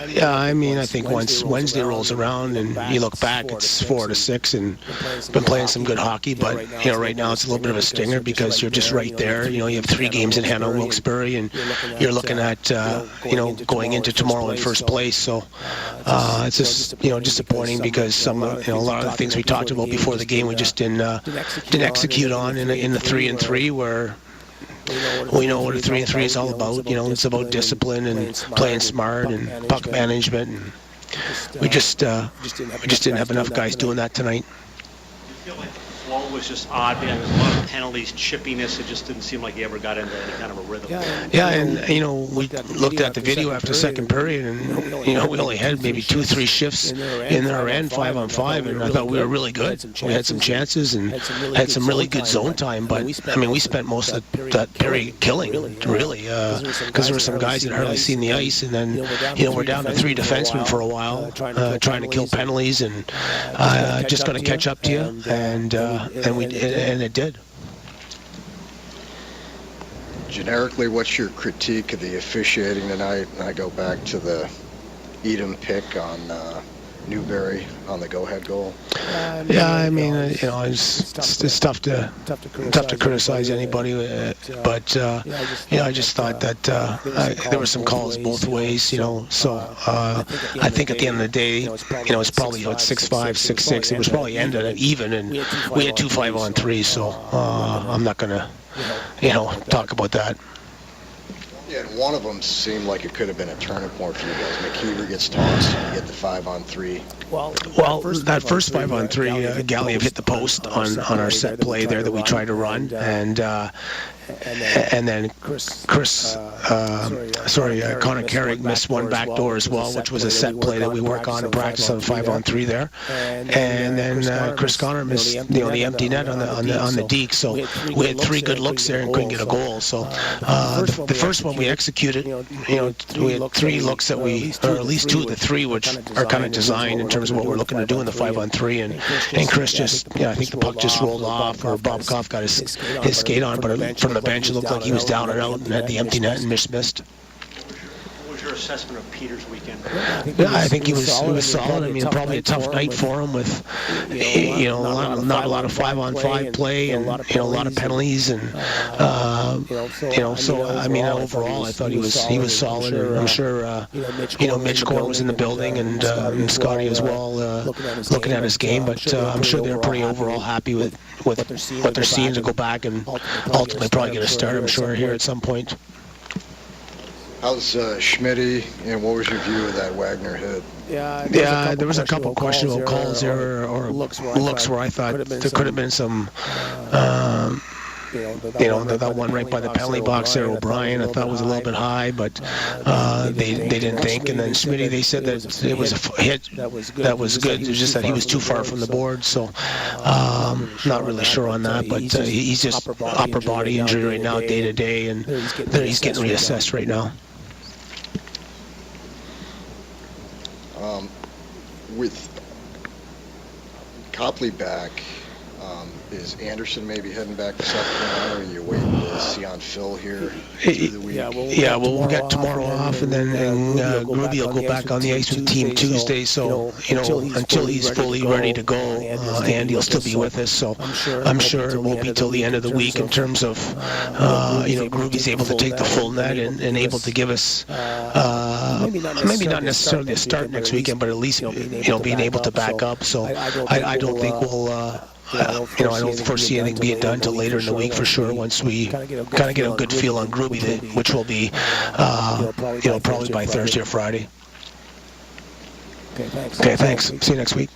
Yeah, I mean, I think once Wednesday rolls around and you look back, it's 4-6, and been playing some good hockey. But right now it's a little bit of a stinger because you're just right there. You have 3 games in hand on Wilkes-Barre, and you're looking at going into tomorrow in first place. So it's just disappointing because some a lot of the things we talked about before the game we just didn't execute on in the 3-3 where. We know what a 3-3 is all about. It's about discipline and playing smart and puck management, and we just didn't have enough guys doing that tonight. I feel like the flow was just odd. There was a lot of penalties, chippiness. It just didn't seem like he ever got into any kind of a rhythm. Yeah, and we looked at the video after the second period, and we only had maybe 2-3 shifts in their end, 5-on-5, and I thought we were really good. We had some chances and had some really good zone time, but I mean we spent most of that period killing, really, because there were some guys that hardly seen the ice, and then we're down to 3 defensemen for a while, trying to kill penalties, and just going to catch up to you, and it did. Generically, what's your critique of the officiating tonight? And I go back to the Edom pick on Newberry on the go-ahead goal. Yeah, I mean, it's tough to criticize anybody, but I just thought that there were some calls both ways, So I think at the end of the day, it's probably 6-5, 6-6. It was probably ended at even, and we had 2 5-on-3. So I'm not gonna, talk about that. Yeah, and one of them seemed like it could have been a turning point for you guys. McKeever gets tossed, and you get the 5-on-3. Well, that first 5-on-3, Galiev hit the post on our set play there that we tried to run, and then Connor Carrick missed one backdoor as well, which was a set play that we work on and practice on 5-on-3 there. And then Chris Connor missed the empty net on the deke. So we had 3 good looks there and couldn't get a goal. So the first one we executed, we had 3 looks that or at least 2 of the 3, which are kind of designed in terms of what we're looking to do in the 5-on-3. And Chris just, I think the puck just rolled off, or Bob Koff got his skate on, but from the bench it looked like he was down and out and had the empty net and missed. What was your assessment of Peter's weekend? Yeah, I think he was solid. I mean, probably a tough night for him with not a lot of 5-on-5 play and a lot of penalties, and so I mean overall I thought he was solid, and I'm sure Mitch Core was in the building and Scotty as well, looking at his game, but I'm sure they're pretty overall happy with what they're seeing to go back and ultimately probably get a start, I'm sure, here at some point. How's Schmitty, and what was your view of that Wagner hit? Yeah, there was a couple questionable calls there, or looks where I thought there could have been some, that one right by the penalty box there, O'Brien, I thought was a little bit high, but they didn't think. And then Schmitty, they said that it was a hit that was good. It was just that he was too far from the board, so not really sure on that. But he's just upper body injury right now, day to day, and he's getting reassessed right now. With Copley back, is Anderson maybe heading back to South Carolina, or are you waiting to see on Phil here through the week? Yeah, we'll get tomorrow off, and then Groovy will go back on the ice with the team Tuesday. So until he's fully ready to go, Andy will still be with us. So I'm sure it won't be till the end of the week in terms of Groovy's able to take the full net and able to give us maybe not necessarily a start next weekend, but at least being able to back up. So I don't think we'll. I don't foresee anything being done until later in the week for sure. Once we kind of get a good feel on Groovy, which will be, probably by Thursday or Friday. Okay, thanks. Okay, thanks. See you next week.